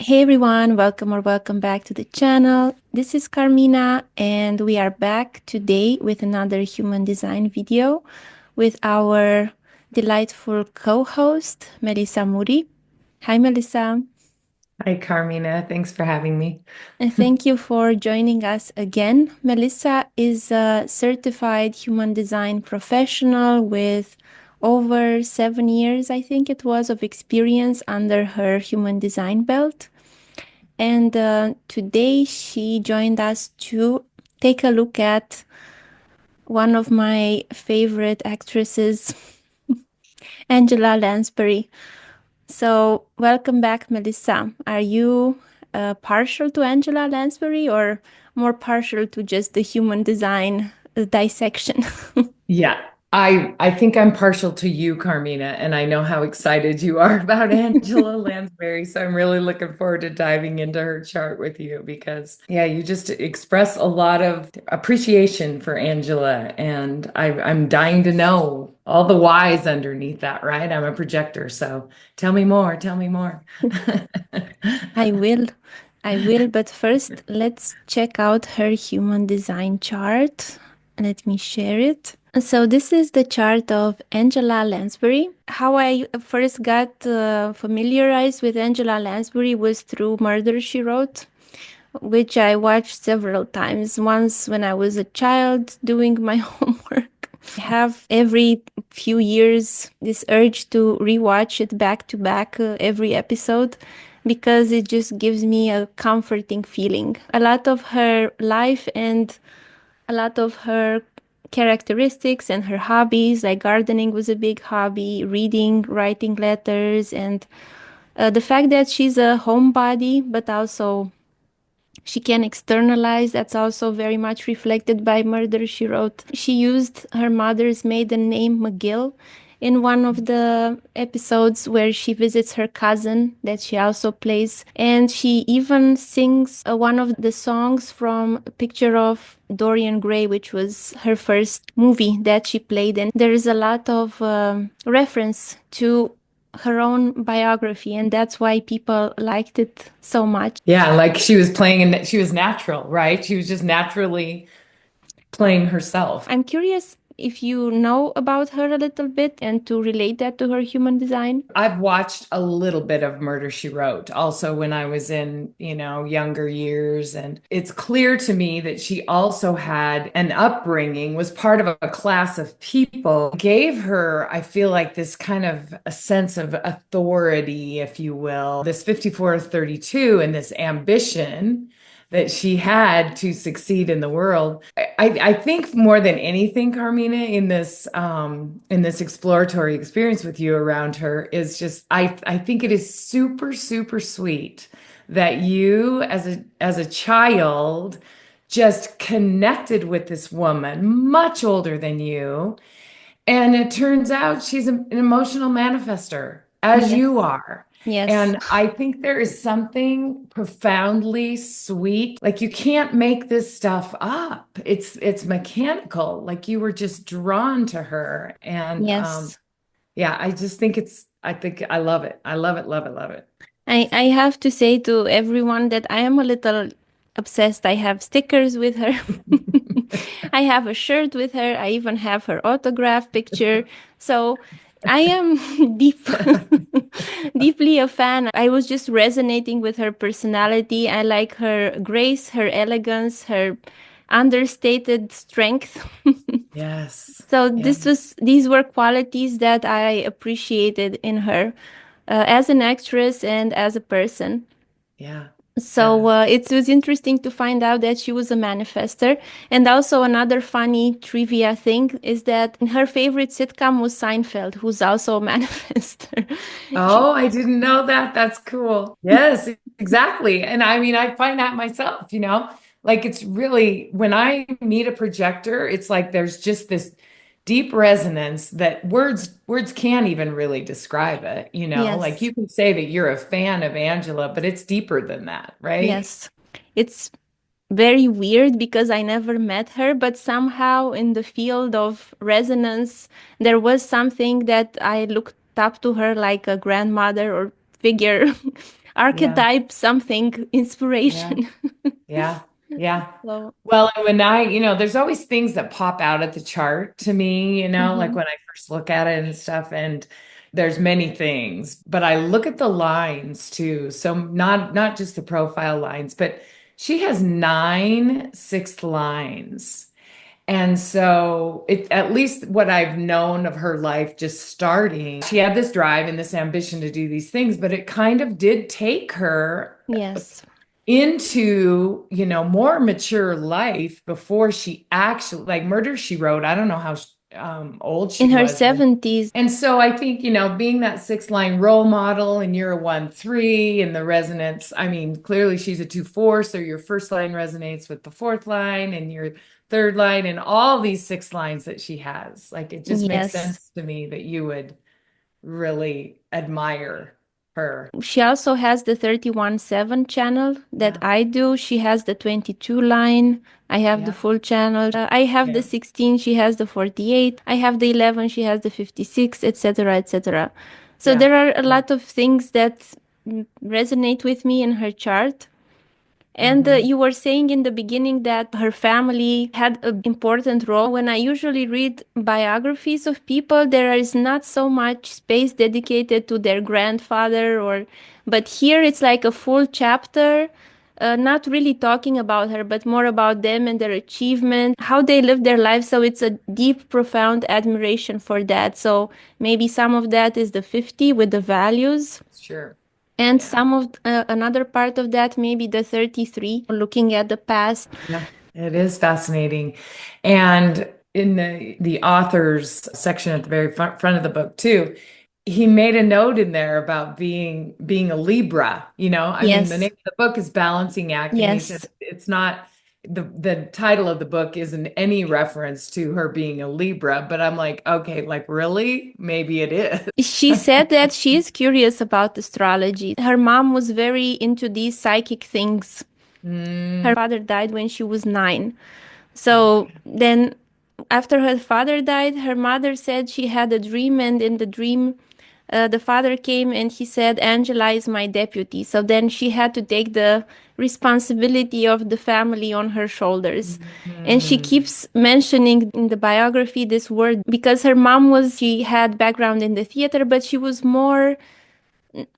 Hey everyone, welcome or welcome back to the channel. This is Carmina and we are back today with another human design video with our delightful co-host, Melissa Muri. Hi Melissa, Hi, Carmina. Thanks for having me. and thank you for joining us again. Melissa is a certified human design professional with over 7 years, I think it was, of experience under her human design belt. And today she joined us to take a look at one of my favorite actresses, Angela Lansbury. So, welcome back, Melissa. Are you partial to Angela Lansbury or more partial to just the human design dissection? Yeah, I think I'm partial to you, Carmina, and I know how excited you are about Angela Lansbury. So I'm really looking forward to diving into her chart with you because, yeah, you just express a lot of appreciation for Angela, and I'm dying to know all the whys underneath that, right? I'm a projector, so tell me more, tell me more. I will. I will, but first let's check out her human design chart. Let me share it. So this is the chart of Angela Lansbury. How I first got familiarized with Angela Lansbury was through Murder, She Wrote, which I watched several times. Once when I was a child doing my homework. I have every few years this urge to rewatch it back to back, every episode, because it just gives me a comforting feeling. A lot of her life and a lot of her characteristics and her hobbies, like gardening was a big hobby, reading, writing letters, and the fact that she's a homebody, but also she can externalize. That's also very much reflected by Murder, She Wrote. She used her mother's maiden name, McGill, in one of the episodes where she visits her cousin that she also plays. And she even sings one of the songs from a picture of Dorian Gray, which was her first movie that she played. And there is a lot of reference to her own biography, and that's why people liked it so much. Yeah, like she was playing and she was natural, right? She was just naturally playing herself. I'm curious if you know about her a little bit and to relate that to her human design. I've watched a little bit of Murder, She Wrote also when I was in, younger years. And it's clear to me that she also had an upbringing, was part of a class of people, gave her, I feel like, this kind of a sense of authority, if you will, this 54-32 and this ambition that she had to succeed in the world. I think more than anything, Carmina, in this exploratory experience with you around her is just I think it is super, super sweet that you as a child just connected with this woman much older than you. And it turns out she's an emotional manifester, as you Yes. are. Yes. And I think there is something profoundly sweet. Like you can't make this stuff up. It's mechanical. Like you were just drawn to her. And Yes. yeah, I just think I think I love it. I love it, love it, love it. I have to say to everyone that I am a little obsessed. I have stickers with her. I have a shirt with her. I even have her autograph picture. So I am deeply a fan. I was just resonating with her personality. I like her grace, her elegance, her understated strength. Yes. So Yeah. these were qualities that I appreciated in her, as an actress and as a person. Yeah. So Yeah. it was interesting to find out that she was a manifester. And also another funny trivia thing is that her favorite sitcom was Seinfeld, who's also a manifester. She, Oh, I didn't know that. That's cool. Yes, exactly. And I mean, I find that myself, like it's really when I meet a projector, it's like there's just this deep resonance that words can't even really describe it. Like yes, you can say that you're a fan of Angela, but it's deeper than that, right? yes. It's very weird because I never met her, but somehow in the field of resonance, there was something that I looked up to her like a grandmother or figure. Yeah. archetype, something, Yeah. inspiration. Yeah. Yeah. So, Well, and when there's always things that pop out at the chart to me, like mhm. when I first look at it and stuff, and there's many things, but I look at the lines too. So not just the profile lines, but she has 9 sixth lines. And so it, at least what I've known of her life just starting, she had this drive and this ambition to do these things, but it kind of did take her Yes. into, more mature life before she actually, like Murder, She Wrote. I don't know how old In she her was when. 70s. And so I think, being that six line role model and you're a 1-3 and the resonance, I mean, clearly she's a 2-4. So your first line resonates with the fourth line and your third line and all these six lines that she has. Like it just makes Yes. sense to me that you would really admire her. She also has the 31/7 channel that Yeah. I do. She has the 22 line. I have the Yeah. full channel. I have the Yeah. 16, she has the 48. I have the 11, she has the 56, etc., etc. So Yeah. there are a Yeah. lot of things that resonate with me in her chart. And Hmm. you were saying in the beginning that her family had an important role. When I usually read biographies of people, there is not so much space dedicated to their grandfather but here it's like a full chapter, not really talking about her, but more about them and their achievement, how they live their lives. So it's a deep, profound admiration for that. So maybe some of that is the 50 with the values. Sure. And Yeah. some of another part of that, maybe the 33, looking at the past. Yeah. It is fascinating. And in the author's section at the very front of the book too, he made a note in there about being a Libra, I mean, the name Yes, of the book is Balancing Act, and he said yes. it's not the title of the book isn't any reference to her being a Libra, but I'm like, okay, like really? Maybe it is. She said that she is curious about astrology. Her mom was very into these psychic things. Her Mm, father died when she was 9. So okay. then, after her father died, her mother said she had a dream, and in the dream, the father came and he said, Angela is my deputy. So then she had to take the responsibility of the family on her shoulders. And she Mm, keeps mentioning in the biography this word because her mom she had background in the theater, but she was more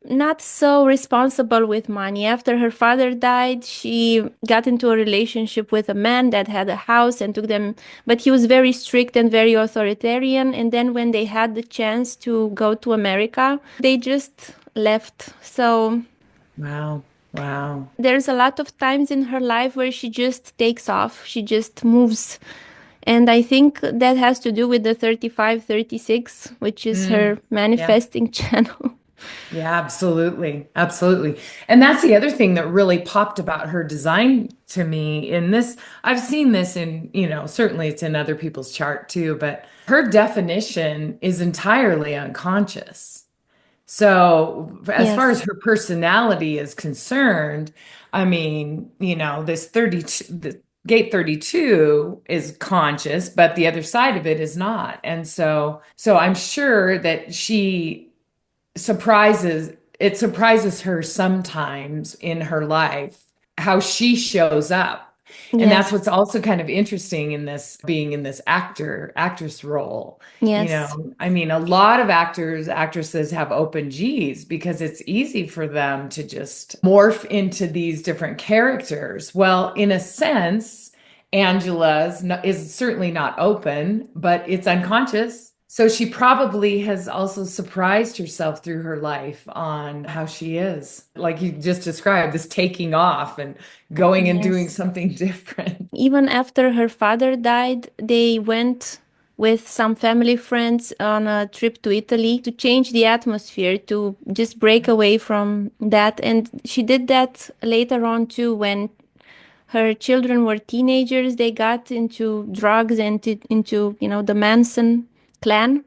not so responsible with money. After her father died, she got into a relationship with a man that had a house and took them, but he was very strict and very authoritarian. And then when they had the chance to go to America, they just left. So wow. Wow. there's a lot of times in her life where she just takes off, she just moves. And I think that has to do with the 35-36, which is her Mm, yeah. manifesting channel. Yeah, absolutely. Absolutely. And that's the other thing that really popped about her design to me in this. I've seen this in, certainly it's in other people's chart too, but her definition is entirely unconscious. So, as far as Yes. her personality is concerned, I mean, this 32, the gate 32 is conscious, but the other side of it is not. And so I'm sure that it surprises her sometimes in her life how she shows up. And that's Yes. what's also kind of interesting in this being in this actress role. Yes. I mean, a lot of actresses have open G's because it's easy for them to just morph into these different characters. Well, in a sense, is certainly not open, but it's unconscious. So she probably has also surprised herself through her life on how she is. Like you just described, this taking off and going and doing Yes. something different. Even after her father died, they went with some family friends on a trip to Italy to change the atmosphere, to just break away from that. And she did that later on too, when her children were teenagers. They got into drugs and into, the Manson clan.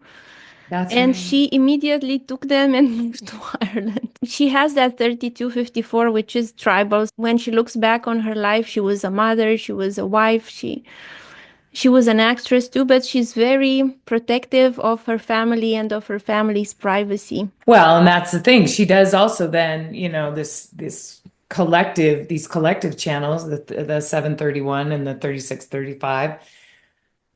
That's And right. she immediately took them and moved to Ireland. She has that 32-54, which is tribal. When she looks back on her life, she was a mother, she was a wife, She was an actress too, but she's very protective of her family and of her family's privacy. Well, and that's the thing. She does also then, this collective, these collective channels, the 731 and the 3635.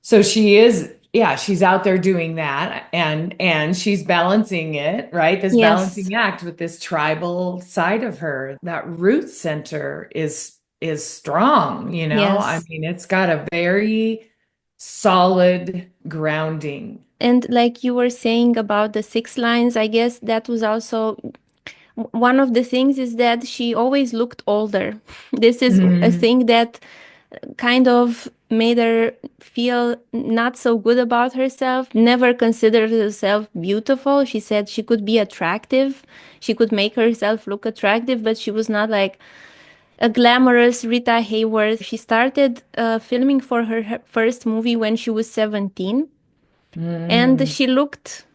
So she is, yeah, she's out there doing that and she's balancing it, right? This Yes, balancing act with this tribal side of her. That root center is strong, you know? I yes. mean, it's got a very solid grounding. And like you were saying about the six lines, I guess that was also one of the things is that she always looked older. This is a Mhm. thing that kind of made her feel not so good about herself, never considered herself beautiful. She said she could be attractive, she could make herself look attractive, but she was not like a glamorous Rita Hayworth. She started filming for her first movie when she was 17, and Mm. she looked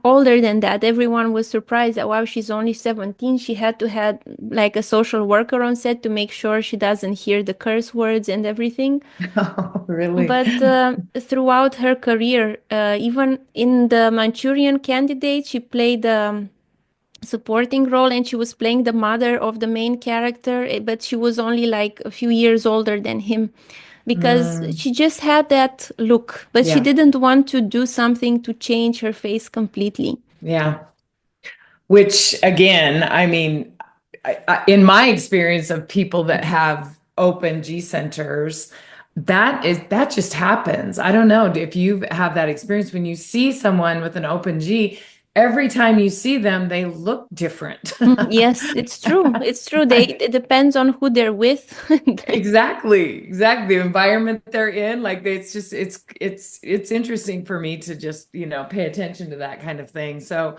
older than that. Everyone was surprised that, wow, she's only 17. She had to have like a social worker on set to make sure she doesn't hear the curse words and everything. Oh, really? But throughout her career, even in the Manchurian Candidate, she played a supporting role and she was playing the mother of the main character, but she was only like a few years older than him because Mm. she just had that look, but she Yeah, didn't want to do something to change her face completely. yeah. Which again, I mean, in my experience of people that have open G centers, that just happens. I don't know if you have that experience when you see someone with an open G, every time you see them, they look different. Yes, it's true. It's true. It depends on who they're with. Exactly, exactly. The environment they're in, like it's just it's interesting for me to just, pay attention to that kind of thing. So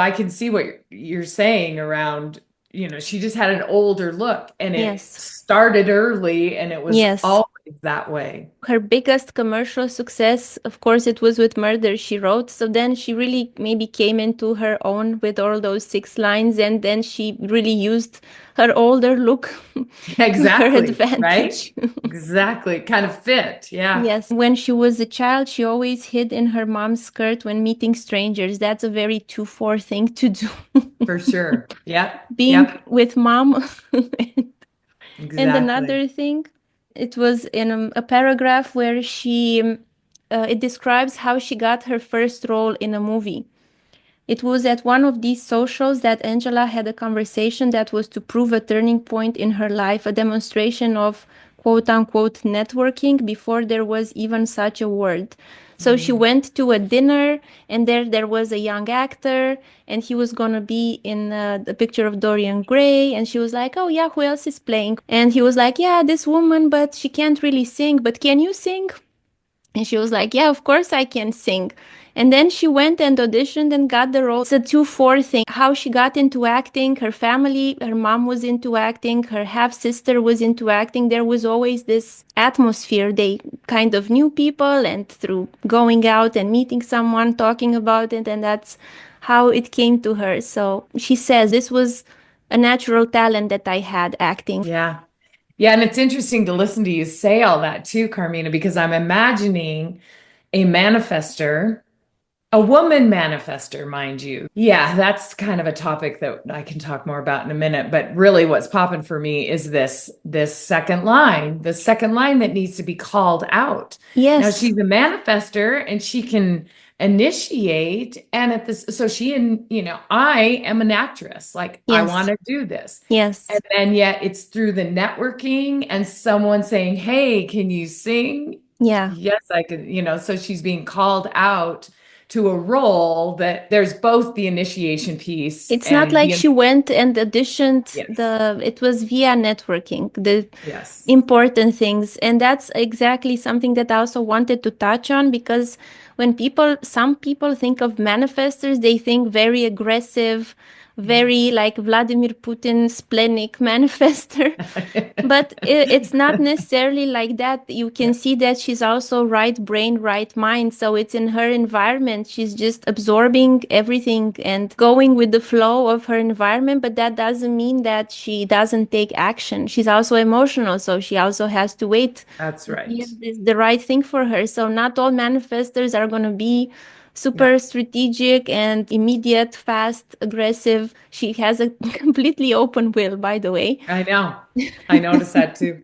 I can see what you're saying around, she just had an older look and it Yes. started early and it was Yes. always that way. Her biggest commercial success, of course, it was with Murder, She Wrote. So then she really maybe came into her own with all those six lines, and then she really used her older look to her Exactly, right? advantage. Exactly. Kind of fit. Yeah, Yes, when she was a child, she always hid in her mom's skirt when meeting strangers. That's a very 2-4 thing to do. for sure. Yep. Being Yep. with mom. And Exactly. another thing, it was in a paragraph where it describes how she got her first role in a movie. It was at one of these socials that Angela had a conversation that was to prove a turning point in her life, a demonstration of quote unquote networking before there was even such a word. So she Mm. went to a dinner, and there was a young actor, and he was gonna be in the picture of Dorian Gray, and she was like, "Oh yeah, who else is playing?" And he was like, "Yeah, this woman, but she can't really sing. But can you sing?" And she was like, "Yeah, of course I can sing." And then she went and auditioned and got the role. It's a 2-4 thing. How she got into acting, her family, her mom was into acting, her half sister was into acting. There was always this atmosphere. They kind of knew people, and through going out and meeting someone, talking about it, and that's how it came to her. So she says this was a natural talent that I had acting. Yeah. Yeah. And it's interesting to listen to you say all that too, Carmina, because I'm imagining a manifester. A woman manifester, mind you. Yeah, that's kind of a topic that I can talk more about in a minute. But really what's popping for me is this second line, the second line that needs to be called out. Now Yes, she's a manifester and she can initiate and at this so she and I am an actress. Like I want yes, to do this. And yes, then yet it's through the networking and someone saying, "Hey, can you sing?" yeah. Yes, I could, so she's being called out to a role that there's both the initiation piece It's not and like the she went and auditioned yes, it was via networking, the yes. important things. And that's exactly something that I also wanted to touch on because some people think of manifestors, they think very aggressive, very like Vladimir Putin splenic manifester. But it's not necessarily like that. You can see that she's also right brain, right mind. So it's in her environment. She's just absorbing everything and going with the flow of her environment. But that doesn't mean that she doesn't take action. She's also emotional. So she also has to wait That's to see right. if this is the right thing for her. So not all manifestors are going to be No, super strategic and immediate, fast, aggressive. She has a completely open will, by the way. I know. I noticed that too.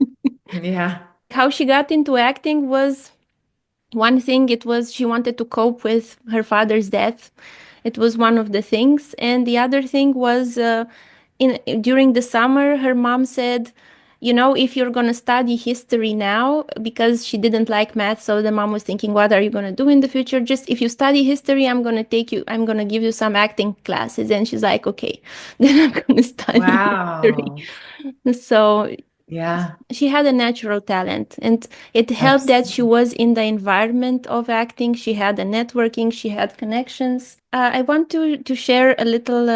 Yeah. How she got into acting was one thing. It was she wanted to cope with her father's death. It was one of the things. And the other thing was in during the summer, her mom said, you know, if you're going to study history now, because she didn't like math, so the mom was thinking, what are you going to do in the future? Just if you study history, I'm going to give you some acting classes. And she's like, okay, then I'm going to study history. Wow. So Yeah, she had a natural talent, and it helped that she absolutely. was in the environment of acting. She had a networking, she had connections. I want to share a little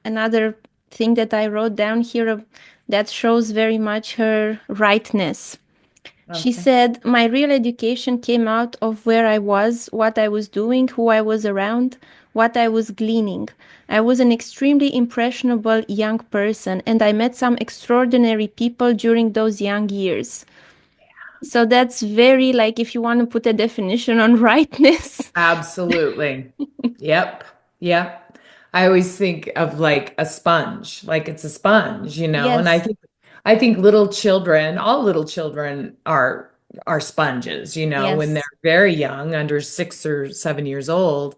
another thing that I wrote down here that shows very much her rightness. She Okay. said, my real education came out of where I was, what I was doing, who I was around, what I was gleaning. I was an extremely impressionable young person, and I met some extraordinary people during those young years. So that's very like if you want to put a definition on rightness. Absolutely. Yep. Yep. I always think of like a sponge, like it's a sponge, and I Yes, think I think little children, all little children are sponges, when they're yes, very young, under 6 or 7 years old.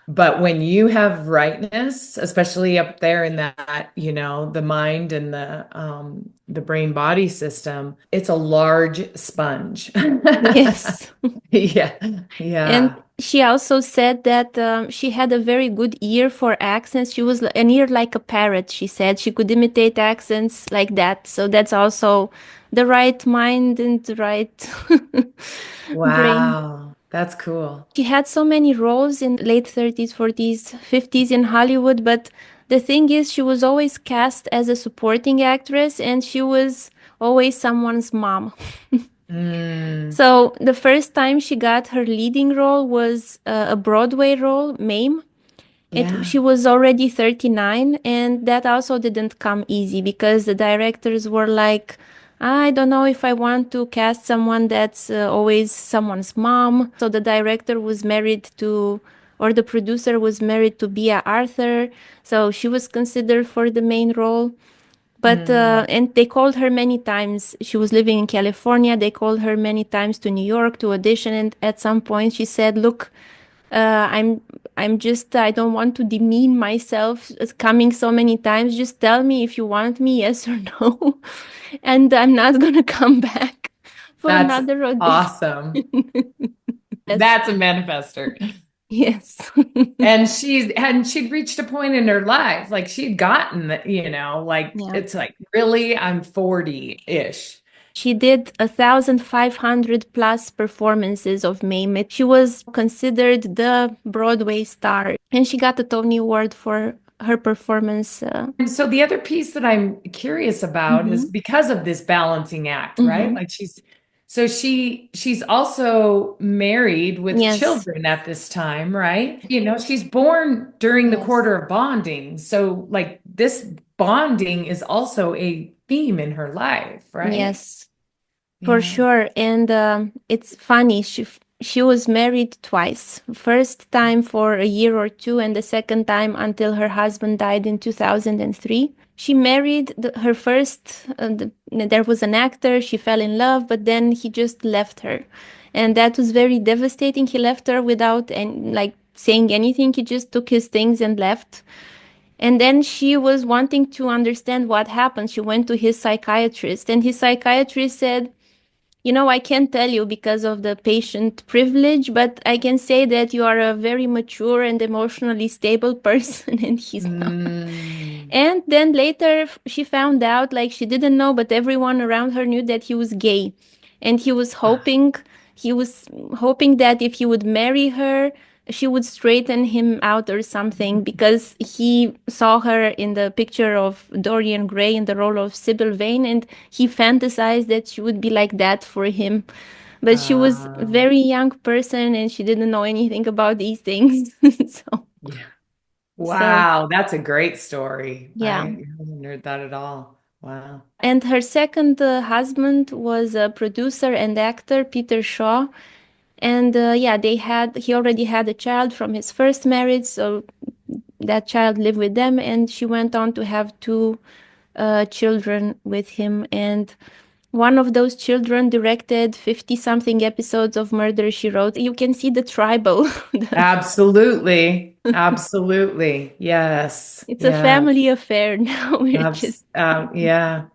But when you have rightness, especially up there in that, the mind and the brain body system, it's a large sponge. yes. Yeah. And Yeah. she also said that she had a very good ear for accents. She was an ear like a parrot, she said. She could imitate accents like that. So that's also the right mind and the right brain. Wow, that's cool. She had so many roles in late 30s, 40s, 50s in Hollywood, but the thing is, she was always cast as a supporting actress and she was always someone's mom. Mm, So the first time she got her leading role was a Broadway role, Mame. She yeah. was already 39, and that also didn't come easy because the directors were like, I don't know if I want to cast someone that's always someone's mom. So the director was married to, or the producer was married to Bea Arthur. So she was considered for the main role. But Mm, and they called her many times. She was living in California. They called her many times to New York to audition, and at some point she said, "Look, uh, I'm I'm just I don't want to demean myself as coming so many times. Just tell me if you want me, yes or no, and I'm not gonna come back for that's another audition." awesome. Yes, That's a manifester. yes, And she'd reached a point in her life, like she'd gotten that, like yeah. it's like, really, I'm 40-ish. She did 1,500 plus performances of Mame. She was considered the Broadway star, and she got a Tony Award for her performance. And so the other piece that I'm curious about is Mhm. because of this balancing act, right? Mhm. Like she's also married with Yes, children at this time, right? She's born during the yes, quarter of bonding. So like this bonding is also a theme in her life, right? yes. For Yeah. sure. And it's funny. She was married twice. First time for a year or two, and the second time until her husband died in 2003. She married her first. There was an actor. She fell in love, but then he just left her, and that was very devastating. He left her without like saying anything. He just took his things and left. And then she was wanting to understand what happened. She went to his psychiatrist, and his psychiatrist said, you know, I can't tell you because of the patient privilege, but I can say that you are a very mature and emotionally stable person, and he's not. Mm. And then later she found out, like she didn't know, but everyone around her knew that he was gay. And he was hoping that if he would marry her, she would straighten him out or something because he saw her in the picture of Dorian Gray in the role of Sybil Vane, and he fantasized that she would be like that for him. But she was a Um, very young person and she didn't know anything about these things. So, yeah. so Wow, that's a great story. yeah. I haven't heard that at all. Wow. And her second husband was a producer and actor, Peter Shaw. And yeah, he already had a child from his first marriage, so that child lived with them, and she went on to have two children with him. And one of those children directed 50 something episodes of Murder She Wrote. You can see the tribal. Absolutely. Absolutely. Yes. It's a Yeah. family affair now. We're just, Yeah.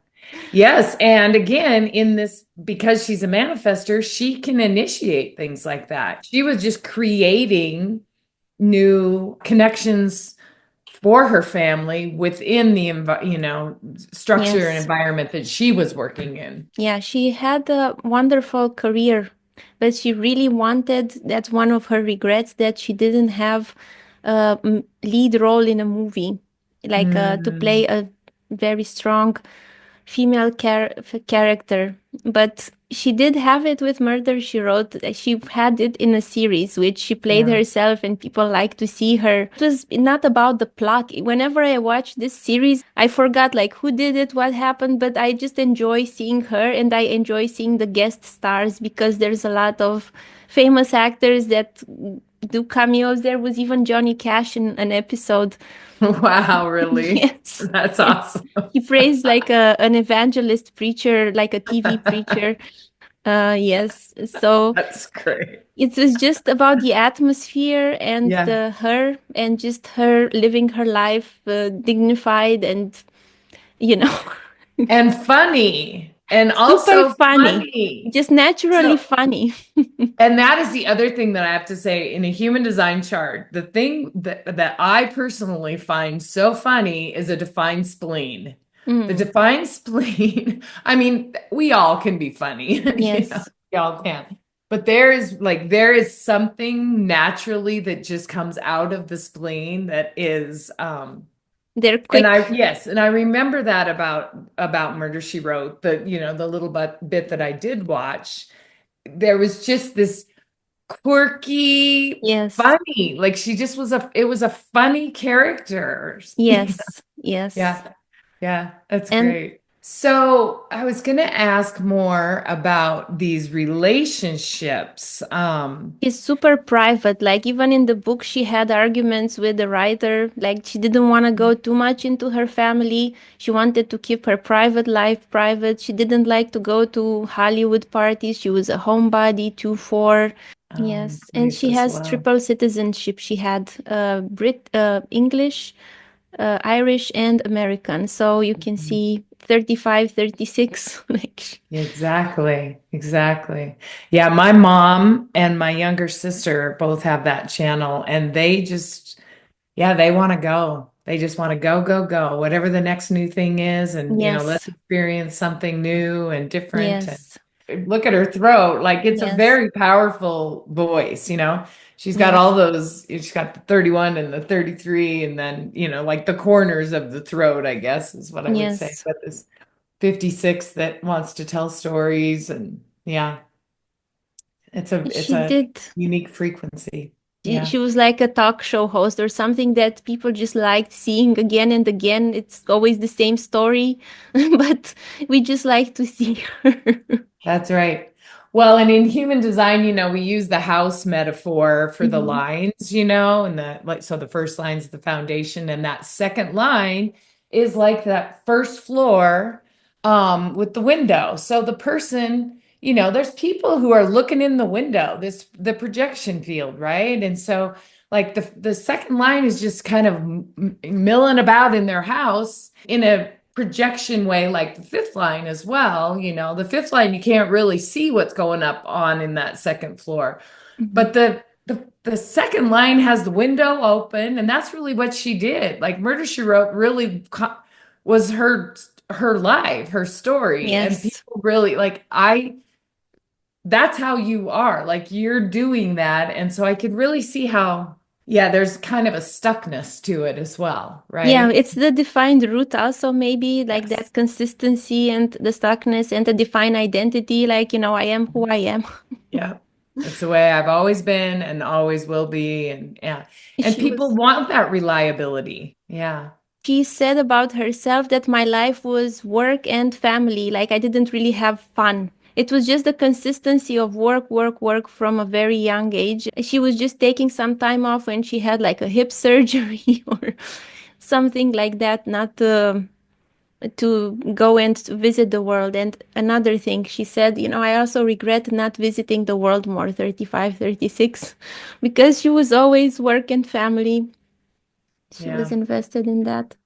Yes. And again, in this, because she's a manifester, she can initiate things like that. She was just creating new connections for her family within the structure and yes. environment that she was working in. Yeah, she had a wonderful career, but she really wanted, that's one of her regrets, that she didn't have a lead role in a movie, like to play Mm. a very strong female character. But she did have it with Murder, She Wrote. She had it in a series, which she played Yeah. herself, and people liked to see her. It was not about the plot. Whenever I watched this series, I forgot like who did it, what happened, but I just enjoy seeing her, and I enjoy seeing the guest stars because there's a lot of famous actors that do cameos. There was even Johnny Cash in an episode. Wow, really? Yes, That's yes. awesome. He prays like an evangelist preacher, like a TV preacher. Yes. So That's great. it was just about the atmosphere and Yeah. her and just her living her life dignified and, you know, And funny. And super also funny, funny. just naturally So, funny. and that is the other thing that I have to say in a human design chart. The thing that I personally find so funny is a defined spleen. The Mm, defined spleen, I mean, we all can be funny, yes. we all can. But there is something naturally that just comes out of the spleen that is They're and quick. and I remember that about Murder She Wrote, the little bit that I did watch. There was just this quirky, Yes. funny, like she just it was a funny character. Yes. Yes. Yeah, yeah, that's And great. So I was going to ask more about these relationships. she's super private. Like, even in the book, she had arguments with the writer. Like, she didn't want to go too much into her family. She wanted to keep her private life private. She didn't like to go to Hollywood parties. She was a homebody, 2-4. Yes. And Nice she as has well. triple citizenship. She had English, Irish, and American. So you can see 35, 36. Like, Exactly, exactly. Yeah, my mom and my younger sister both have that channel, and yeah, they want to go. They just want to go, go, go, whatever the next new thing is, and let's yes. experience something new and different. Yes. And look at her throat, like it's a Yes. very powerful voice. She's got all Yes. those, she's got the 31 and the 33, and then, like the corners of the throat, I guess is what I would say. Yes. But this 56 that wants to tell stories, and yeah, it's She a did. unique frequency. She Yeah. was like a talk show host or something that people just liked seeing again and again. It's always the same story, but we just like to see her. That's right. Well, and in human design, we use the house metaphor for the Mhm. lines, and so the first line is the foundation, and that second line is like that first floor with the window. So the person, there's people who are looking in the window, the projection field, right? And so like the second line is just kind of milling about in their house in a projection way, like the fifth line as well. The fifth line, you can't really see what's going up on in that second floor. Mhm. But the second line has the window open, and that's really what she did. Like Murder She Wrote really was her life, her story. And Yes. people really like that's how you are. Like you're doing that. And so I could really see how, yeah, there's kind of a stuckness to it as well, Yeah, right? it's the defined root also, maybe like Yes. that consistency and the stuckness and the defined identity, like, I am who I am. Yeah. It's the way I've always been and always will be. And yeah. And She people was want that reliability. Yeah. she said about herself that my life was work and family. Like I didn't really have fun. It was just the consistency of work, work, work from a very young age. She was just taking some time off when she had like a hip surgery or something like that, not to go and to visit the world. And another thing, she said, I also regret not visiting the world more, 35, 36, because she was always work and family. She was Yeah. invested in that.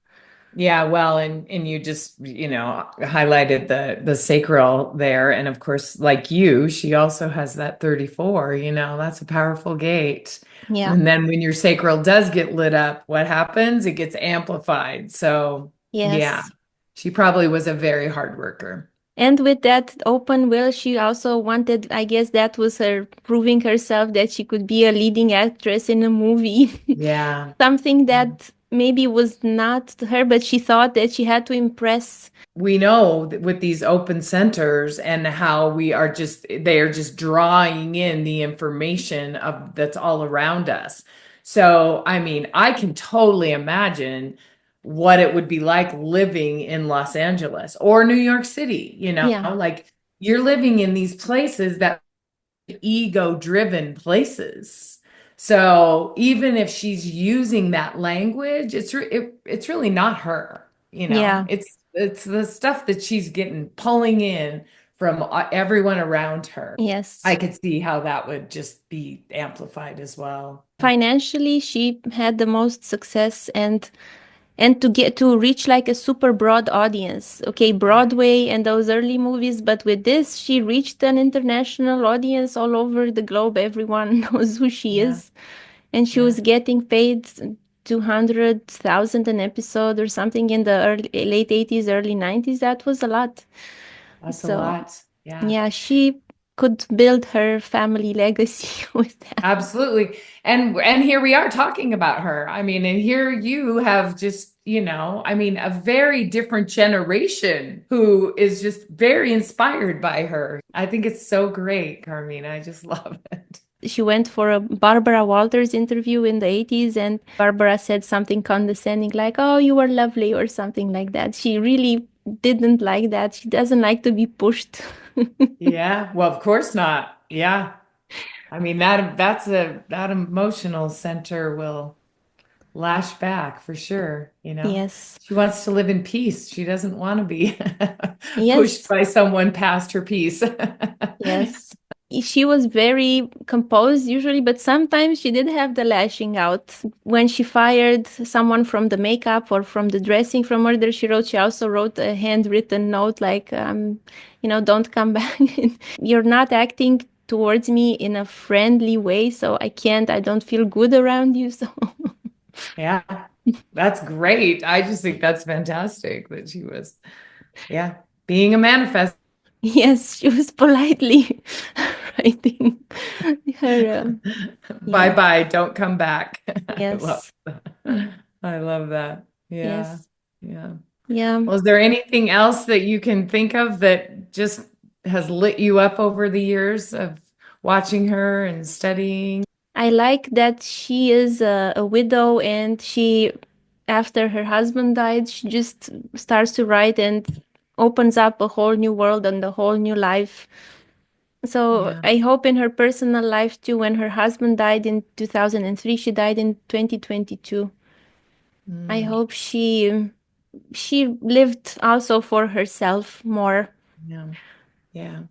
Yeah, well, and you just, highlighted the sacral there. And of course, like you, she also has that 34, that's a powerful gate. Yeah. And then when your sacral does get lit up, what happens? It gets amplified. So, yeah, Yes. she probably was a very hard worker. And with that open will, she also wanted, I guess that was her proving herself that she could be a leading actress in a movie. Yeah. Something that maybe was not her, but she thought that she had to impress. We know that with these open centers and how they are just drawing in the information of that's all around us. So, I mean, I can totally imagine what it would be like living in Los Angeles or New York City, Yeah. like you're living in these places that ego driven places. So even if she's using that language, it's really not her, Yeah. It's the stuff that she's getting pulling in from everyone around her. I Yes. could see how that would just be amplified as well. Financially, she had the most success and to get to reach like a super broad audience. Okay, Yeah. Broadway and those early movies, but with this, she reached an international audience all over the globe. Everyone knows who she Yeah. is. And she Yeah. was getting paid 200,000 an episode or something in the late 80s, early 90s. That was a lot. That's a So, lot. Yeah. yeah, she could build her family legacy with that. Absolutely. And here we are talking about her. I mean, and here you have just, I mean, a very different generation who is just very inspired by her. I think it's so great, Carmina. I just love it. She went for a Barbara Walters interview in the 80s, and Barbara said something condescending, like, "Oh, you were lovely," or something like that. She really didn't like that. She doesn't like to be pushed. Yeah. Well, of course not. Yeah. I mean, that emotional center will lash back for sure. Yes. She wants to live in peace. She doesn't want to be pushed Yes. by someone past her peace. Yes. She was very composed usually, but sometimes she did have the lashing out. When she fired someone from the makeup or from the dressing from Murder, she also wrote a handwritten note like, don't come back. You're not acting towards me in a friendly way, so I don't feel good around you. So, Yeah, that's great. I just think that's fantastic that she was, yeah, being a manifest. yes, she was politely writing her, Bye yeah, bye, don't come back. I love yes, that. I love that. Yeah. yes, Yeah. yeah. Well, is there anything else that you can think of that just has lit you up over the years of watching her and studying? I like that she is a widow and after her husband died, she just starts to write and opens up a whole new world and a whole new life. So Yeah. I hope in her personal life too, when her husband died in 2003, she died in 2022. I Mm, hope she lived also for herself more. yeah. Yeah.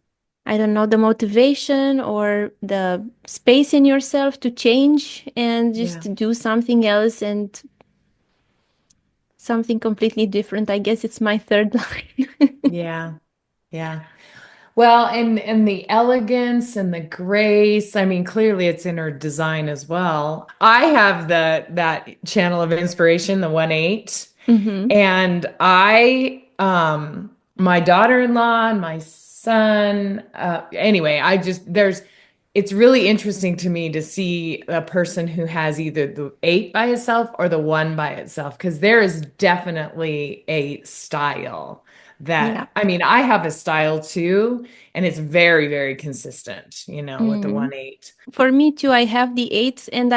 I don't know, the motivation or the space in yourself to change and just Yeah. to do something else and something completely different. I guess it's my third line. Yeah. Yeah. Well, and the elegance and the grace, I mean, clearly it's in her design as well. I have that channel of inspiration, the 1/8, Mm-hmm. and I my daughter-in-law and my sun. Anyway, it's really interesting to me to see a person who has either the eight by itself or the one by itself, because there is definitely a style Yeah. that, I mean, I have a style too, and it's very, very consistent, with the Mm. one eight. For me too, I have the eight and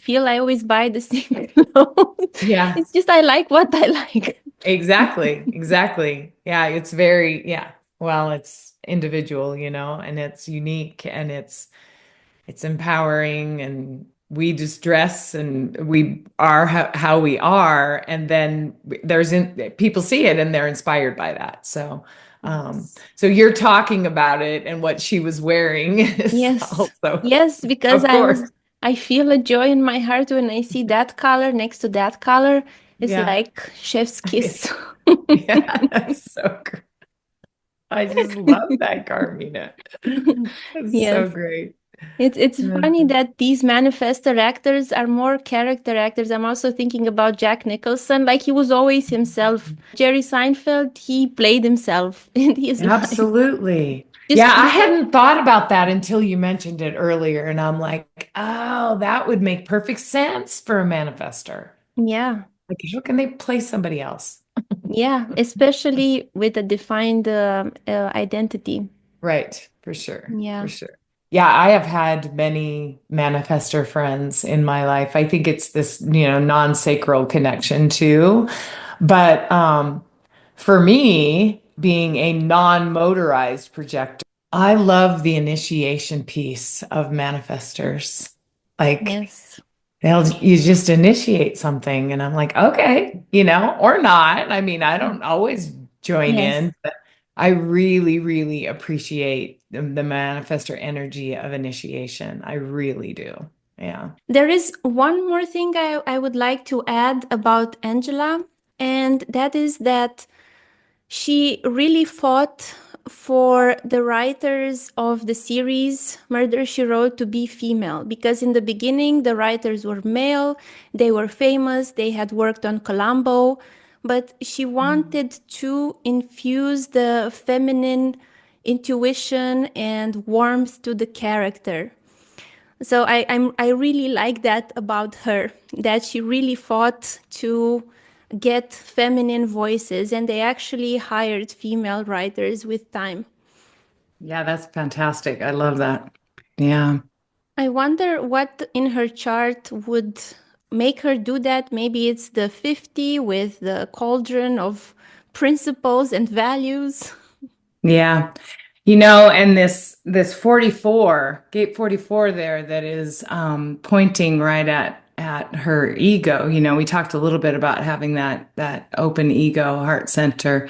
feel I always buy the same clothes. Yeah, It's just I like what I like. exactly. Exactly. Yeah, it's very, yeah. Well, it's individual, and it's unique and it's empowering, and we just dress and we are how we are, and then people see it and they're inspired by that. Yes. So you're talking about it and what she was wearing is Yes. also, Yes, because of course. I feel a joy in my heart when I see that color next to that color. It's Yeah. like chef's kiss. Yeah, that's so great. I just love that, Carmina. It's so Yes. great. It's Yeah. funny that these manifestor actors are more character actors. I'm also thinking about Jack Nicholson. Like he was always himself. Jerry Seinfeld, he played himself in his life. Absolutely. Just Yeah, I people. hadn't thought about that until you mentioned it earlier. And I'm like, oh, that would make perfect sense for a manifester. Yeah. Like, how can they play somebody else? Yeah. Especially with a defined identity. Right, for sure, for Yeah. sure. Yeah, I have had many manifester friends in my life. I think it's this, non-sacral connection too. But for me, being a non-motorized projector, I love the initiation piece of manifestors. Like Yes. you just initiate something and I'm like, okay, or not. I mean, I don't always join Yes. in, but I really, really appreciate the manifestor energy of initiation. I really do. Yeah. There is one more thing I would like to add about Angela, and that is that she really fought for the writers of the series Murder She Wrote to be female because in the beginning the writers were male, they were famous, they had worked on Columbo, but she wanted to infuse the feminine intuition and warmth to the character. So I really like that about her, that she really fought to get feminine voices, and they actually hired female writers with time. Yeah, that's fantastic. I love that. Yeah. I wonder what in her chart would make her do that. Maybe it's the 50 with the cauldron of principles and values. Yeah. And this 44, gate 44 there that is pointing right at her ego. We talked a little bit about having that open ego heart center.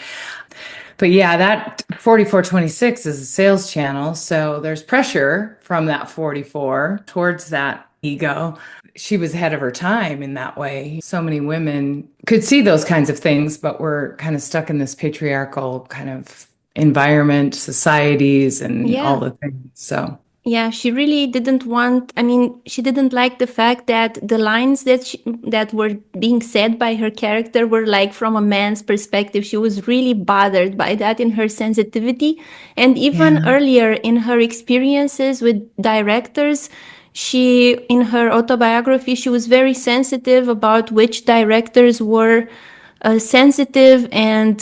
But yeah, that 4426 is a sales channel, so there's pressure from that 44 towards that ego. She was ahead of her time in that way. So many women could see those kinds of things, but we're kind of stuck in this patriarchal kind of environment, societies, and all Yeah. the things. So, Yeah, she really didn't want, I mean, she didn't like the fact that the lines that were being said by her character were like from a man's perspective. She was really bothered by that in her sensitivity. And even yeah, earlier in her experiences with directors, in her autobiography, she was very sensitive about which directors were sensitive and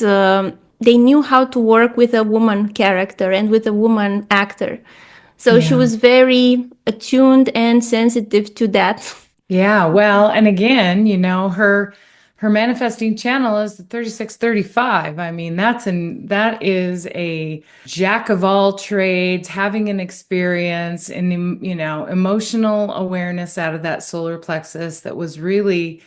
they knew how to work with a woman character and with a woman actor. So she yeah. was very attuned and sensitive to that. Yeah, well, and again, her manifesting channel is the 3635. I mean, that is a jack of all trades, having an experience and emotional awareness out of that solar plexus that was really,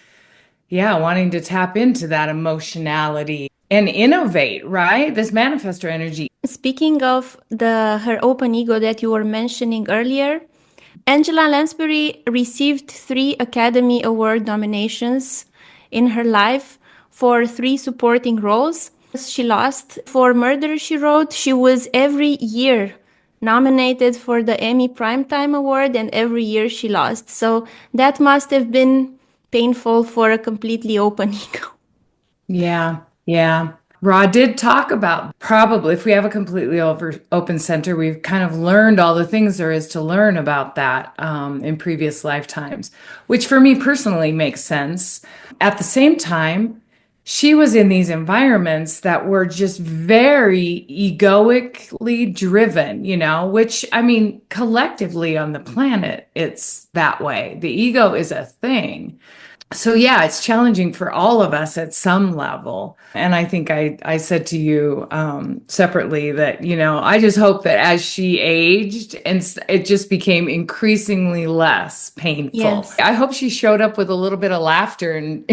yeah, wanting to tap into that emotionality and innovate, right? This manifestor energy. Speaking of her open ego that you were mentioning earlier, Angela Lansbury received 3 Academy Award nominations in her life for 3 supporting roles. She lost for Murder She Wrote. She was every year nominated for the Emmy Primetime Award, and every year she lost. So that must have been painful for a completely open ego. Yeah, yeah. Ra did talk about probably if we have a completely open center, we've kind of learned all the things there is to learn about that in previous lifetimes, which for me personally makes sense. At the same time, she was in these environments that were just very egoically driven, which I mean, collectively on the planet, it's that way. The ego is a thing. So yeah, it's challenging for all of us at some level. And I think I said to you separately that, I just hope that as she aged and it just became increasingly less painful. Yes. I hope she showed up with a little bit of laughter and,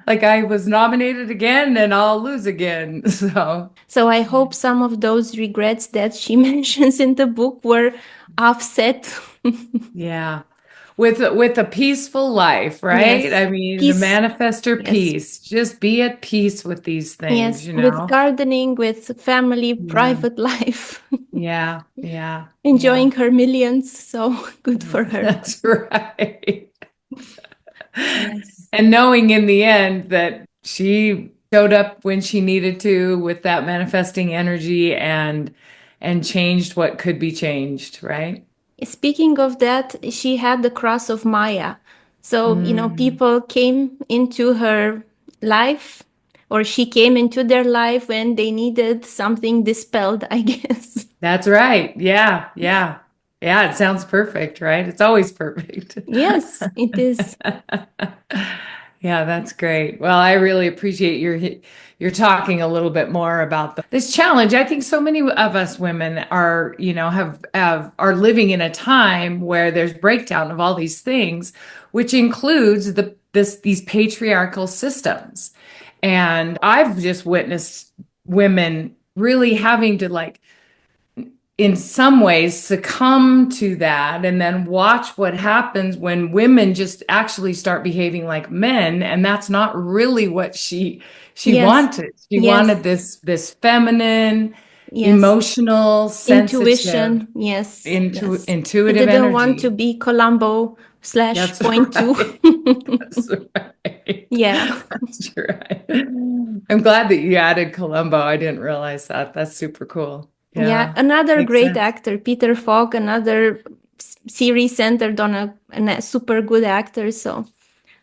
like I was nominated again and I'll lose again. So I hope some of those regrets that she mentions in the book were offset. Yeah. With a peaceful life, right? Yes. I mean, the Peace. manifester Yes. peace. Just be at peace with these things, Yes. With gardening, with family, Yeah. private life, Yeah. Yeah. Yeah. enjoying her millions. So good for her. That's right. Yes. And knowing in the end that she showed up when she needed to with that manifesting energy and changed what could be changed, right? Speaking of that, she had the cross of Maya. So, Mm. people came into her life, or she came into their life when they needed something dispelled, I guess. That's right. Yeah. Yeah. Yeah. It sounds perfect, right? It's always perfect. Yes, it is. Yeah, that's great. Well, I really appreciate your talking a little bit more about this challenge. I think so many of us women are, have are living in a time where there's breakdown of all these things, which includes these patriarchal systems. And I've just witnessed women really having to like in some ways succumb to that and then watch what happens when women just actually start behaving like men, and that's not really what she Yes, wanted. She wanted yes, this feminine, yes. emotional, sensitive, Intuition, yes, yes. She intuitive didn't want to energy. be Columbo slash That's point two. right. That's right. Yeah. That's right. I'm glad that you added Columbo. I didn't realize that. That's super cool. Yeah, Yeah, another makes great sense. actor, Peter Falk, another series centered on a super good actor. So,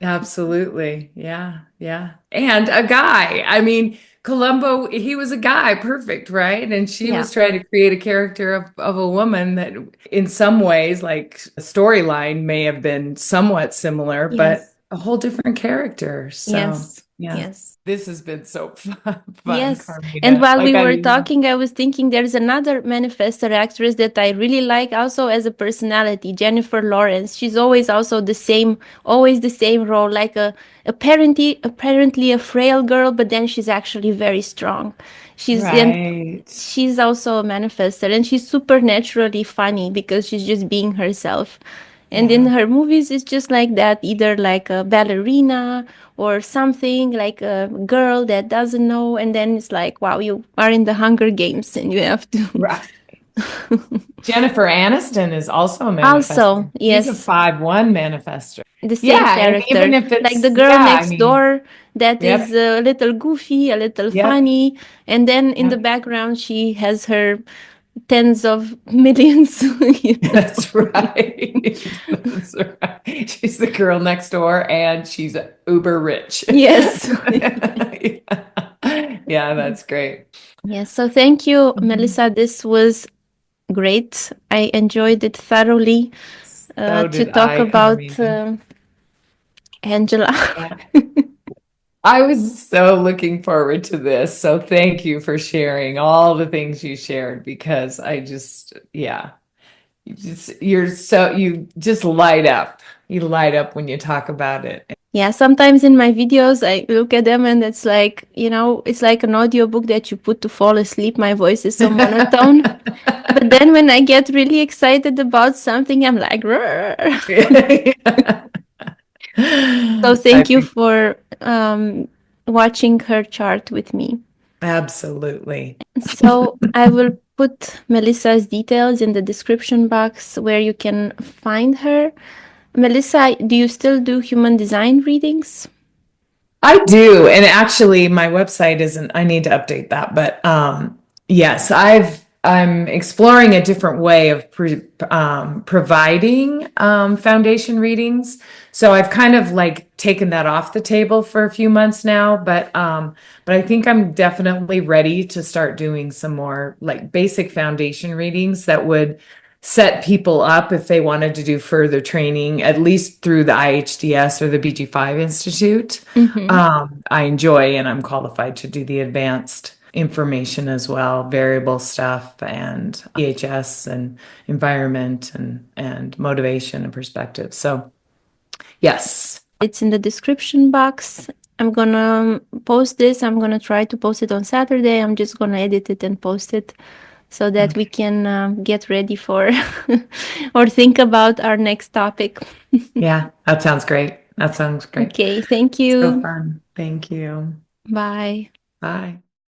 Absolutely. Yeah. Yeah. And a guy. I mean, Columbo, he was a guy, perfect, right? And she yeah, was trying to create a character of a woman that, in some ways, like the storyline may have been somewhat similar, but yes, a whole different character. So, yes, yeah. yes. This has been so fun, Yes. And Carmina. while we Like were I, talking, I was thinking there's another manifestor actress that I really like also as a personality, Jennifer Lawrence. She's always also the same, always the same role, like apparently a frail girl, but then she's actually very strong. And right. she's also a manifestor, and she's supernaturally funny because she's just being herself. And in Yeah. her movies, it's just like that, either like a ballerina or something like a girl that doesn't know. And then it's like, wow, you are in the Hunger Games and you have to. Right. Jennifer Aniston is also a manifester. Also, She's a yes, 5-1 manifester. the same Yeah, and even character. if Like the it's, girl yeah, I next mean, door that yep, is a little goofy, a little yep, funny. And then in the yep. background, she has her tens of millions, you know. That's right. That's right. She's the girl next door and she's uber rich. Yes. Yeah, that's great. Yes. So thank you, Mhm. Melissa. This was great. I enjoyed it thoroughly So to did talk I, about Carmina. Angela. Yeah. I was so looking forward to this. So thank you for sharing all the things you shared because I just, yeah, you just light up. You light up when you talk about it. Yeah, sometimes in my videos, I look at them and it's like, it's like an audiobook that you put to fall asleep. My voice is so monotone. But then when I get really excited about something, I'm like, "Rrr." So I thank you think for watching her chart with me. absolutely. So I will put Melissa's details in the description box where you can find her. Melissa, do you still do human design readings? I do. And actually my website isn't, I need to update that, but yes, I'm exploring a different way of providing foundation readings. So I've kind of like taken that off the table for a few months now, but I think I'm definitely ready to start doing some more like basic foundation readings that would set people up if they wanted to do further training, at least through the IHDS or the BG5 Institute. Mm-hmm. I enjoy and I'm qualified to do the advanced information as well, variable stuff and EHS and environment and motivation and perspective. So yes. It's in the description box. I'm gonna post this. I'm gonna try to post it on Saturday. I'm just gonna edit it and post it so that we Okay. can get ready for or think about our next topic. Yeah, that sounds great. That sounds great. Okay, thank So you. fun. Thank you. Bye. Bye.